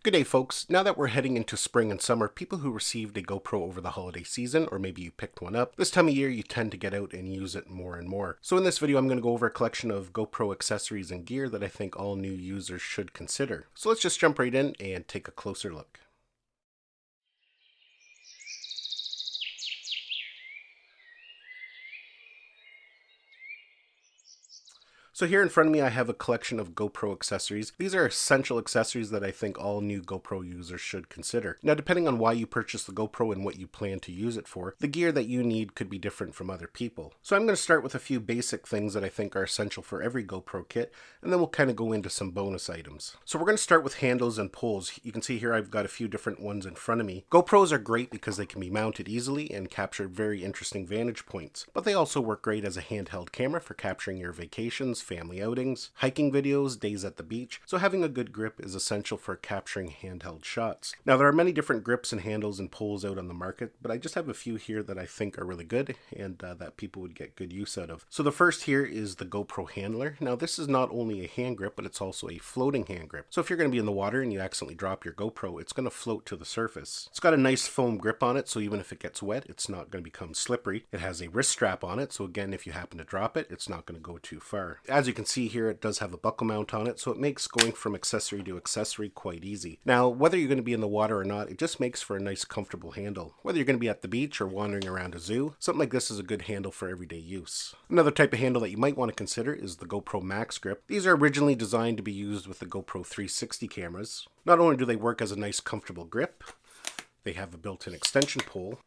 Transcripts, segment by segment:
Good day, folks. Now that we're heading into spring and summer, people who received a GoPro over the holiday season, or maybe you picked one up, this time of year you tend to get out and use it more and more. So in this video, I'm going to go over a collection of GoPro accessories and gear that I think all new users should consider. So let's just jump right in and take a closer look. So here in front of me, I have a collection of GoPro accessories. These are essential accessories that I think all new GoPro users should consider. Now, depending on why you purchased the GoPro and what you plan to use it for, the gear that you need could be different from other people. So I'm going to start with a few basic things that I think are essential for every GoPro kit, and then we'll kind of go into some bonus items. So we're going to start with handles and pulls. You can see here I've got a few different ones in front of me. GoPros are great because they can be mounted easily and capture very interesting vantage points, but they also work great as a handheld camera for capturing your vacations, family outings, hiking videos, days at the beach, so having a good grip is essential for capturing handheld shots. Now there are many different grips and handles and pulls out on the market, but I just have a few here that I think are really good and that people would get good use out of. So the first here is the GoPro handler. Now this is not only a hand grip, but it's also a floating hand grip. So if you're going to be in the water and you accidentally drop your GoPro, it's going to float to the surface. It's got a nice foam grip on it, so even if it gets wet, it's not going to become slippery. It has a wrist strap on it, so again, if you happen to drop it, it's not going to go too far. As you can see here, it does have a buckle mount on it, so it makes going from accessory to accessory quite easy. Now, whether you're going to be in the water or not, it just makes for a nice comfortable handle. Whether you're going to be at the beach or wandering around a zoo, something like this is a good handle for everyday use. Another type of handle that you might want to consider is the GoPro Max Grip. These are originally designed to be used with the GoPro 360 cameras. Not only do they work as a nice comfortable grip, they have a built-in extension pole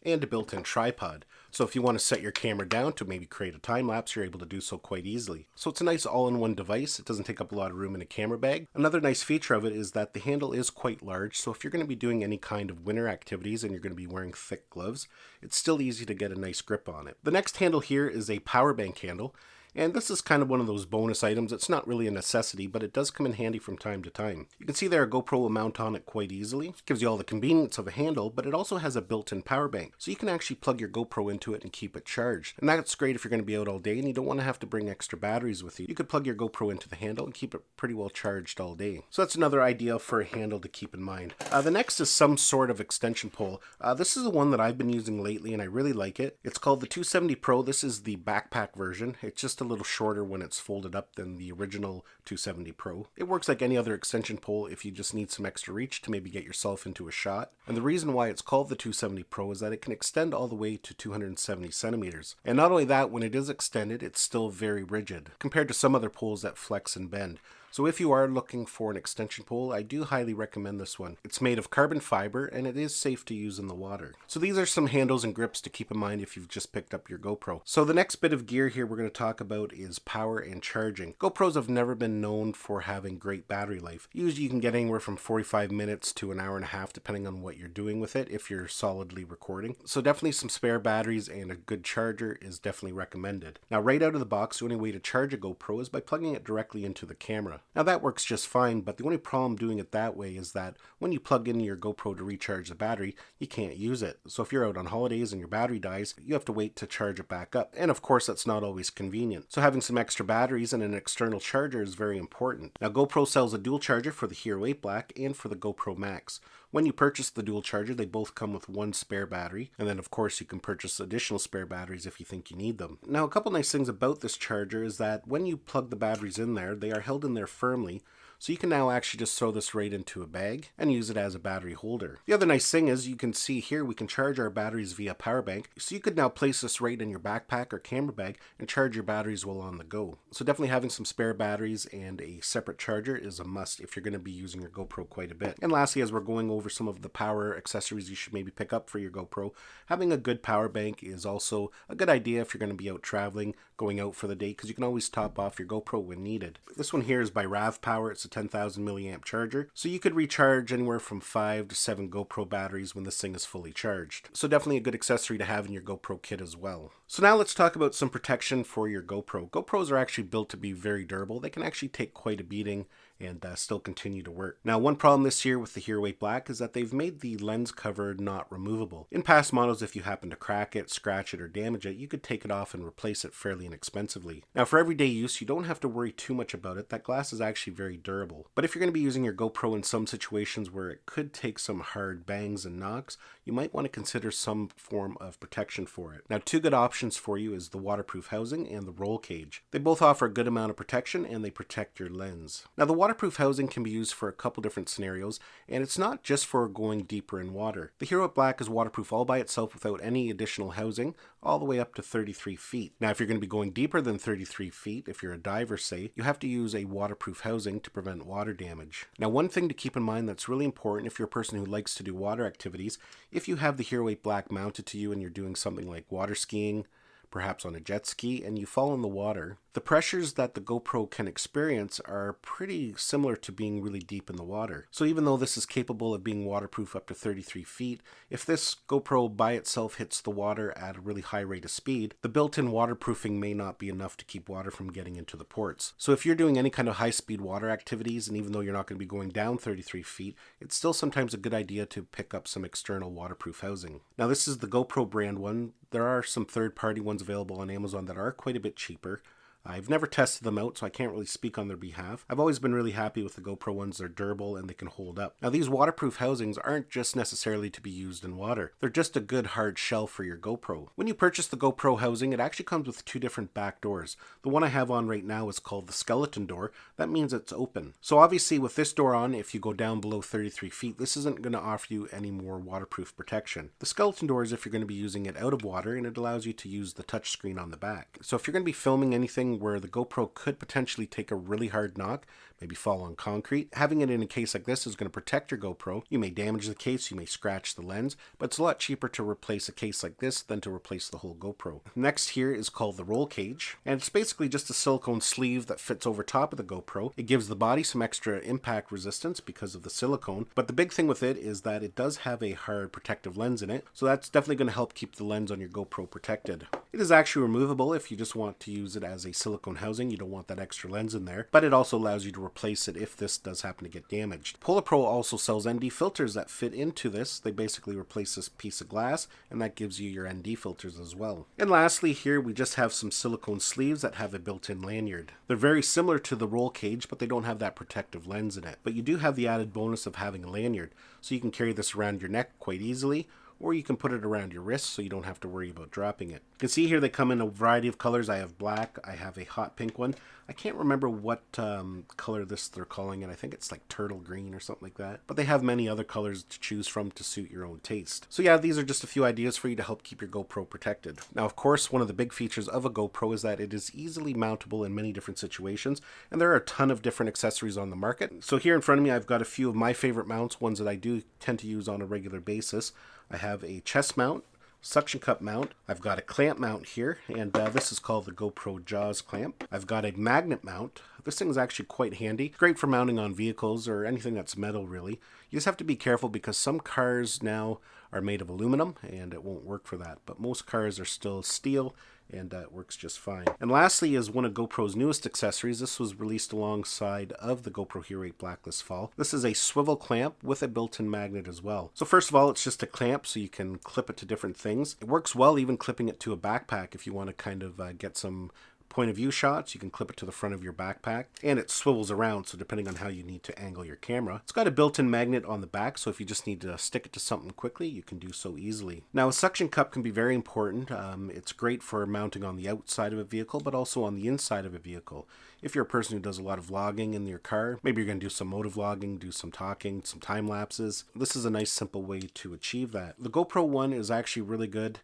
and a built-in tripod. So if you want to set your camera down to maybe create a time lapse, you're able to do so quite easily. So it's a nice all-in-one device. It doesn't take up a lot of room in a camera bag. Another nice feature of it is that the handle is quite large, so if you're going to be doing any kind of winter activities and you're going to be wearing thick gloves, it's still easy to get a nice grip on it. The next handle here is a power bank handle. And this is kind of one of those bonus items. It's not really a necessity, but it does come in handy from time to time. You can see there a GoPro will mount on it quite easily. It gives you all the convenience of a handle, but it also has a built-in power bank. So you can actually plug your GoPro into it and keep it charged. And that's great if you're going to be out all day and you don't want to have to bring extra batteries with you. You could plug your GoPro into the handle and keep it pretty well charged all day. So that's another idea for a handle to keep in mind. The next is some sort of extension pole. This is the one that I've been using lately and I really like it. It's called the 270 Pro. This is the backpack version. It's just a little shorter when it's folded up than the original 270 Pro. It works like any other extension pole if you just need some extra reach to maybe get yourself into a shot. And the reason why it's called the 270 Pro is that it can extend all the way to 270 centimeters. And not only that, when it is extended, it's still very rigid compared to some other poles that flex and bend. So if you are looking for an extension pole, I do highly recommend this one. It's made of carbon fiber and it is safe to use in the water. So these are some handles and grips to keep in mind if you've just picked up your GoPro. So the next bit of gear here we're going to talk about is power and charging. GoPros have never been known for having great battery life. Usually you can get anywhere from 45 minutes to an hour and a half depending on what you're doing with it if you're solidly recording. So definitely some spare batteries and a good charger is definitely recommended. Now right out of the box, the only way to charge a GoPro is by plugging it directly into the camera. Now that works just fine, but the only problem doing it that way is that when you plug in your GoPro to recharge the battery, you can't use it. So if you're out on holidays and your battery dies, you have to wait to charge it back up. And of course, that's not always convenient. So having some extra batteries and an external charger is very important. Now GoPro sells a dual charger for the Hero 8 Black and for the GoPro Max. When you purchase the dual charger, they both come with one spare battery, and then of course you can purchase additional spare batteries if you think you need them. Now a couple nice things about this charger is that when you plug the batteries in there, they are held in there firmly, so you can now actually just throw this right into a bag and use it as a battery holder. The other nice thing is you can see here we can charge our batteries via power bank, so you could now place this right in your backpack or camera bag and charge your batteries while on the go. So definitely having some spare batteries and a separate charger is a must if you're going to be using your GoPro quite a bit. And lastly, as we're going over some of the power accessories you should maybe pick up for your GoPro, having a good power bank is also a good idea if you're going to be out traveling, going out for the day, because you can always top off your GoPro when needed. This one here is by RAV Power. It's a 10,000 milliamp charger, so you could recharge anywhere from 5 to 7 GoPro batteries when this thing is fully charged. So definitely a good accessory to have in your GoPro kit as well. So now let's talk about some protection for your GoPro. GoPros are actually built to be very durable. They can actually take quite a beating and still continue to work. Now, one problem this year with the Hero 8 Black is that they've made the lens cover not removable. In past models, if you happen to crack it, scratch it, or damage it, you could take it off and replace it fairly inexpensively. Now, for everyday use, you don't have to worry too much about it. That glass is actually very durable. But if you're going to be using your GoPro in some situations where it could take some hard bangs and knocks, you might want to consider some form of protection for it. Now, two good options for you is the waterproof housing and the roll cage. They both offer a good amount of protection and they protect your lens. Now, the waterproof housing can be used for a couple different scenarios, and it's not just for going deeper in water. The Hero 8 Black is waterproof all by itself without any additional housing, all the way up to 33 feet. Now, if you're going to be going deeper than 33 feet, if you're a diver, say, you have to use a waterproof housing to prevent water damage. Now, one thing to keep in mind that's really important if you're a person who likes to do water activities, if you have the Hero 8 Black mounted to you and you're doing something like water skiing, perhaps on a jet ski, and you fall in the water, the pressures that the GoPro can experience are pretty similar to being really deep in the water. So even though this is capable of being waterproof up to 33 feet, if this GoPro by itself hits the water at a really high rate of speed, the built-in waterproofing may not be enough to keep water from getting into the ports. So if you're doing any kind of high-speed water activities, and even though you're not going to be going down 33 feet, it's still sometimes a good idea to pick up some external waterproof housing. Now, this is the GoPro brand one. There are some third-party ones available on Amazon that are quite a bit cheaper. I've never tested them out, so I can't really speak on their behalf. I've always been really happy with the GoPro ones. They're durable and they can hold up. Now, these waterproof housings aren't just necessarily to be used in water. They're just a good hard shell for your GoPro. When you purchase the GoPro housing, it actually comes with two different back doors. The one I have on right now is called the skeleton door. That means it's open. So obviously with this door on, if you go down below 33 feet, this isn't going to offer you any more waterproof protection. The skeleton door is if you're going to be using it out of water, and it allows you to use the touch screen on the back. So if you're going to be filming anything where the GoPro could potentially take a really hard knock, maybe fall on concrete, having it in a case like this is going to protect your GoPro. You may damage the case, you may scratch the lens, but it's a lot cheaper to replace a case like this than to replace the whole GoPro. Next here is called the roll cage, and it's basically just a silicone sleeve that fits over top of the GoPro. It gives the body some extra impact resistance because of the silicone, but the big thing with it is that it does have a hard protective lens in it, so that's definitely going to help keep the lens on your GoPro protected. It is actually removable if you just want to use it as a silicone housing. You don't want that extra lens in there, but it also allows you to replace it if this does happen to get damaged. PolaPro also sells ND filters that fit into this. They basically replace this piece of glass, and that gives you your ND filters as well. And lastly, here we just have some silicone sleeves that have a built-in lanyard. They're very similar to the roll cage, but they don't have that protective lens in it. But you do have the added bonus of having a lanyard, so you can carry this around your neck quite easily, or you can put it around your wrist so you don't have to worry about dropping it. You can see here they come in a variety of colors. I have black, I have a hot pink one. I can't remember what color they're calling it. I think it's like turtle green or something like that. But they have many other colors to choose from to suit your own taste. So yeah, these are just a few ideas for you to help keep your GoPro protected. Now, of course, one of the big features of a GoPro is that it is easily mountable in many different situations, and there are a ton of different accessories on the market. So here in front of me, I've got a few of my favorite mounts, ones that I do tend to use on a regular basis. I have a chest mount, suction cup mount. I've got a clamp mount here, and this is called the GoPro Jaws clamp. I've got a magnet mount. This thing is actually quite handy. Great for mounting on vehicles or anything that's metal, really. You just have to be careful because some cars now are made of aluminum and it won't work for that, but most cars are still steel, and it works just fine. And lastly is one of GoPro's newest accessories. This was released alongside of the GoPro Hero 8 Black this fall. This is a swivel clamp with a built-in magnet as well. So first of all, it's just a clamp so you can clip it to different things. It works well even clipping it to a backpack if you want to kind of get some point of view shots. You can clip it to the front of your backpack, and it swivels around, so depending on how you need to angle your camera. It's got a built-in magnet on the back, so if you just need to stick it to something quickly, you can do so easily. Now, a suction cup can be very important. It's great for mounting on the outside of a vehicle, but also on the inside of a vehicle. If you're a person who does a lot of vlogging in your car, maybe you're going to do some motovlogging, do some talking, some time lapses, this is a nice simple way to achieve that. The GoPro one is actually really good.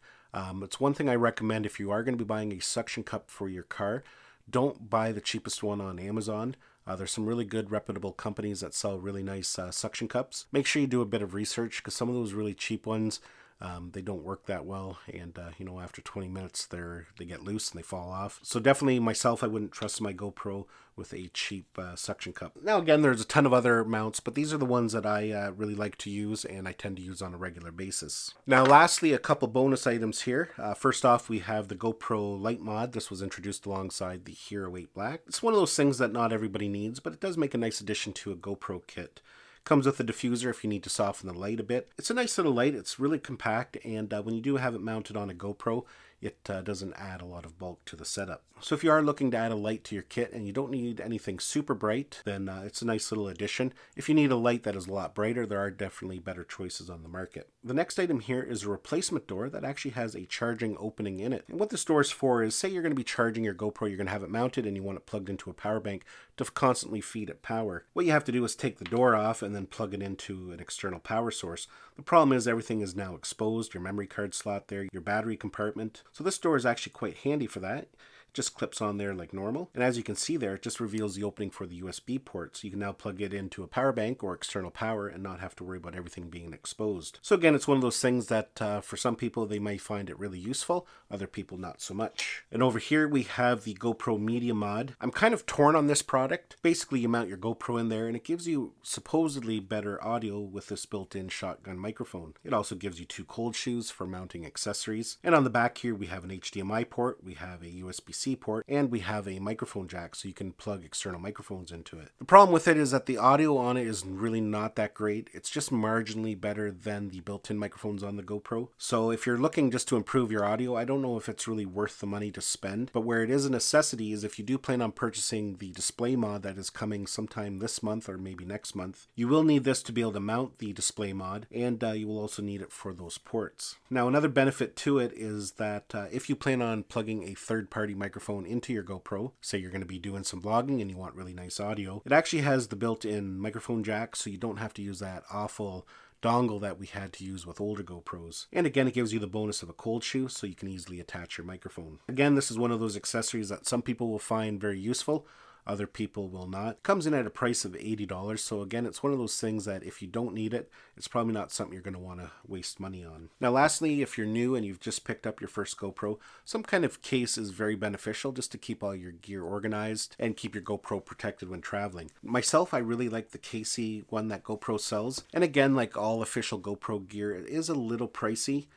It's one thing I recommend if you are going to be buying a suction cup for your car. Don't buy the cheapest one on Amazon. There's some really good reputable companies that sell really nice suction cups. Make sure you do a bit of research because some of those really cheap ones They don't work that well, and you know, after 20 minutes they get loose and they fall off. So definitely myself, I wouldn't trust my GoPro with a cheap suction cup. Now again, there's a ton of other mounts, but these are the ones that I really like to use and I tend to use on a regular basis. Now lastly, a couple bonus items here. First off, we have the GoPro Light Mod. This was introduced alongside the Hero 8 Black. It's one of those things that not everybody needs, but it does make a nice addition to a GoPro kit. Comes with a diffuser if you need to soften the light a bit. It's a nice little light. It's really compact, and when you do have it mounted on a GoPro, it doesn't add a lot of bulk to the setup. So if you are looking to add a light to your kit and you don't need anything super bright, then it's a nice little addition. If you need a light that is a lot brighter, there are definitely better choices on the market. The next item here is a replacement door that actually has a charging opening in it. And what this door is for is, say you're going to be charging your GoPro, you're going to have it mounted and you want it plugged into a power bank to constantly feed it power. What you have to do is take the door off and then plug it into an external power source. The problem is everything is now exposed, your memory card slot there, your battery compartment. So this door is actually quite handy for that. Just clips on there like normal, and as you can see there, it just reveals the opening for the USB port, so you can now plug it into a power bank or external power and not have to worry about everything being exposed. So again, it's one of those things that for some people they may find it really useful, other people not so much. And over here we have the GoPro Media Mod. I'm kind of torn on this product. Basically you mount your GoPro in there and it gives you supposedly better audio with this built-in shotgun microphone. It also gives you 2 cold shoes for mounting accessories, and on the back here we have an HDMI port, we have a USB-C port, and we have a microphone jack so you can plug external microphones into it. The problem with it is that the audio on it is really not that great. It's just marginally better than the built-in microphones on the GoPro. So if you're looking just to improve your audio, I don't know if it's really worth the money to spend. But where it is a necessity is if you do plan on purchasing the display mod that is coming sometime this month or maybe next month, you will need this to be able to mount the display mod, and you will also need it for those ports. Now another benefit to it is that if you plan on plugging a third-party microphone into your GoPro, say you're going to be doing some vlogging and you want really nice audio, it actually has the built-in microphone jack, so you don't have to use that awful dongle that we had to use with older GoPros. And again, it gives you the bonus of a cold shoe, so you can easily attach your microphone. Again, this is one of those accessories that some people will find very useful, other people will not. Comes in at a price of $80, so again, it's one of those things that if you don't need it, it's probably not something you're going to want to waste money on. Now lastly, if you're new and you've just picked up your first GoPro, some kind of case is very beneficial just to keep all your gear organized and keep your GoPro protected when traveling. Myself, I really like the casey one that GoPro sells, and again, like all official GoPro gear, it is a little pricey.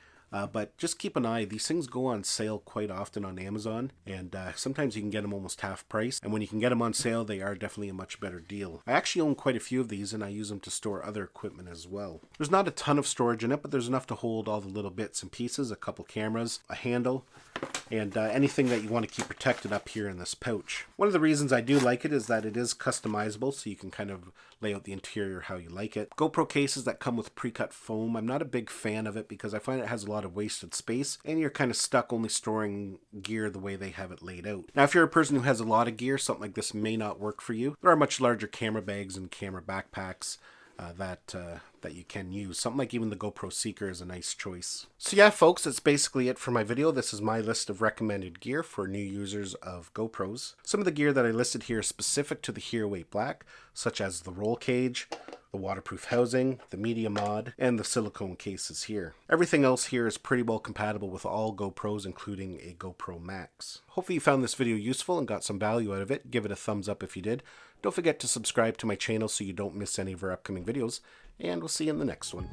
But just keep an eye. These things go on sale quite often on Amazon, and sometimes you can get them almost half price. And when you can get them on sale, they are definitely a much better deal. I actually own quite a few of these, and I use them to store other equipment as well. There's not a ton of storage in it, but there's enough to hold all the little bits and pieces, a couple cameras, a handle, and anything that you want to keep protected up here in this pouch. One of the reasons I do like it is that it is customizable, so you can kind of lay out the interior how you like it. GoPro cases that come with pre-cut foam, I'm not a big fan of it because I find it has a lot of wasted space and you're kind of stuck only storing gear the way they have it laid out. Now if you're a person who has a lot of gear, something like this may not work for you. There are much larger camera bags and camera backpacks that you can use. Something like even the GoPro Seeker is a nice choice. So yeah, folks, that's basically it for my video. This is my list of recommended gear for new users of GoPros. Some of the gear that I listed here is specific to the Hero 8 Black, such as the roll cage, the waterproof housing, the media mod, and the silicone cases here. Everything else here is pretty well compatible with all GoPros, including a GoPro Max. Hopefully you found this video useful and got some value out of it. Give it a thumbs up if you did. Don't forget to subscribe to my channel so you don't miss any of our upcoming videos, and we'll see you in the next one.